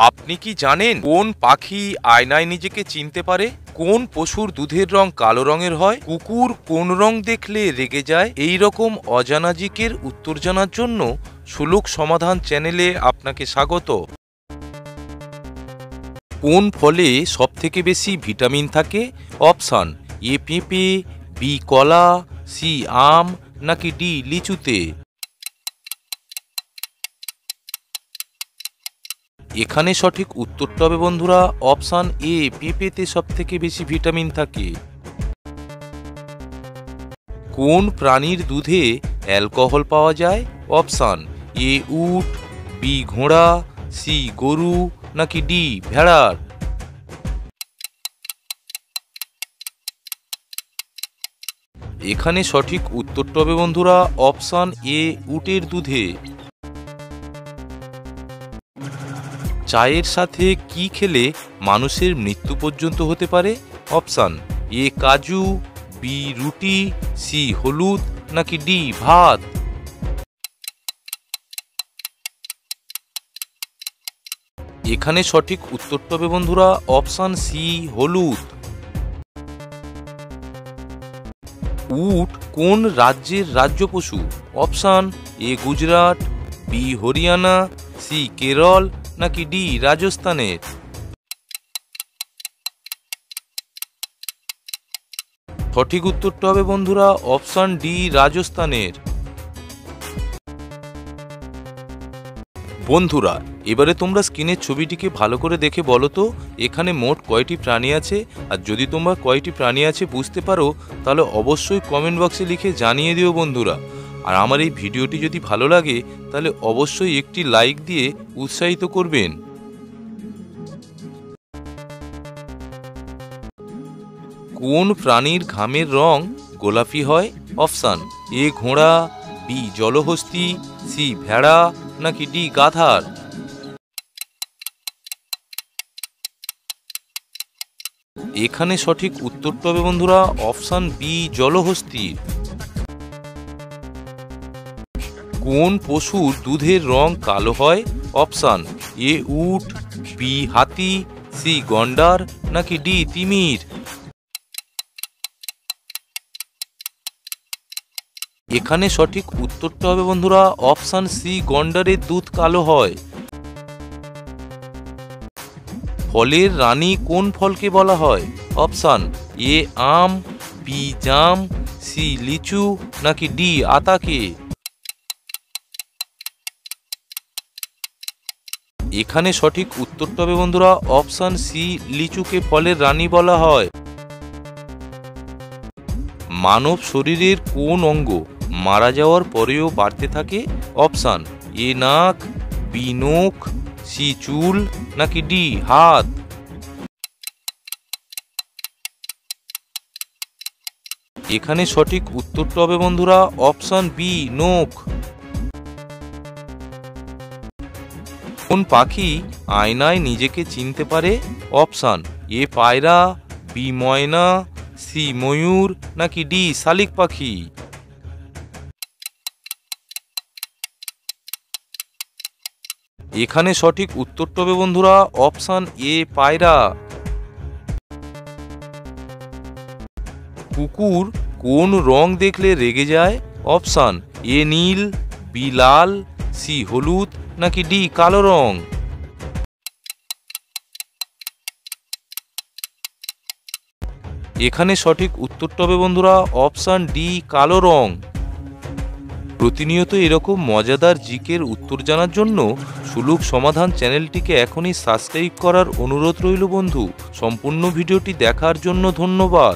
আপনি কি জানেন কোন পাখি আয়নায় নিজেকে চিনতে পারে? কোন পশুর দুধের রং কালো রঙের হয়? কুকুর কোন রং দেখলে রেগে যায়? এই রকম অজানা জিকের উত্তর জানার জন্য সুলুক সমাধান চ্যানেলে আপনাকে স্বাগত। কোন ফলে সবথেকে বেশি ভিটামিন থাকে? অপশান এ পেঁপে, বি কলা, সি আম নাকি ডি লিচুতে। এখানে সঠিক উত্তরটা হবে বন্ধুরা অপশান এ, পেঁপেতে সবথেকে বেশি ভিটামিন থাকে। কোন প্রাণীর দুধে অ্যালকোহল পাওয়া যায়? অপশান এ উট, বি ঘোড়া, সি গরু নাকি ডি ভেড়ার। এখানে সঠিক উত্তরটা হবে বন্ধুরা অপশান এ, উটের দুধে। চায়ের সাথে কি খেলে মানুষের মৃত্যু পর্যন্ত হতে পারে? অপশান এ কাজু, বি রুটি, সি হলুদ নাকি ডি ভাত। এখানে সঠিক উত্তরটা হবে বন্ধুরা অপশান সি হলুদ। উট কোন রাজ্যের রাজ্য পশু? Option A Gujarat, B Haryana, C Kerala নাকি ডি রাজস্থানের। সঠিক উত্তরটা হবে বন্ধুরা অপশান ডি রাজস্থানের। বন্ধুরা এবারে তোমরা স্ক্রিনের ছবিটিকে ভালো করে দেখে বলো তো এখানে মোট কয়টি প্রাণী আছে, আর যদি তোমরা কয়টি প্রাণী আছে বুঝতে পারো তাহলে অবশ্যই কমেন্ট বক্সে লিখে জানিয়ে দিও বন্ধুরা। আর আমার এই ভিডিওটি যদি ভালো লাগে তাহলে অবশ্যই একটি লাইক দিয়ে উৎসাহিত করবেন। কোন প্রাণীর ঘামের রং গোলাপি হয়? অপশান এ ঘোড়া, বি জলহস্তী, সি ভেড়া নাকি ডি গাধার। এখানে সঠিক উত্তরটা হবে বন্ধুরা অপশান বি জলহস্তী। কোন পশুর দুধের রং কালো হয়? অপশান এ উট, বি হাতি, সি গন্ডার নাকি ডি তিমির। এখানে সঠিক উত্তরটা হবে বন্ধুরা অপশান সি গন্ডারের দুধ কালো হয়। ফলের রানী কোন ফলকে বলা হয়? অপশান এ আম, বি জাম, সি লিচু নাকি ডি আতাকে। এখানে সঠিক উত্তরটা হবে বন্ধুরা অপশান সি লিচুকে ফলের রানী বলা হয়। মানব শরীরের কোন অঙ্গ মারা যাওয়ার পরেও বাড়তে থাকে? অপশান এ নাক, বি নখ, সি চুল নাকি ডি হাত। এখানে সঠিক উত্তরটা হবে বন্ধুরা অপশান বি নখ। কোন পাখি আয়নায় নিজেকে চিনতে পারে? অপশান এ পায়রা, বি ময়না, সি ময়ূর নাকি ডি শালিক পাখি। এখানে সঠিক উত্তরটা হবে বন্ধুরা অপশান এ পায়রা। কুকুর কোন রং দেখলে রেগে যায়? অপশান এ নীল, বি লাল, সি হলুদ নাকি ডি কালো রং। এখানে সঠিক উত্তরটা হবে বন্ধুরা অপশান ডি কালো রং। প্রতিনিয়ত এরকম মজাদার জিকের উত্তর জানার জন্য সুলুক সমাধান চ্যানেলটিকে এখনই সাবস্ক্রাইব করার অনুরোধ রইল বন্ধু। সম্পূর্ণ ভিডিওটি দেখার জন্য ধন্যবাদ।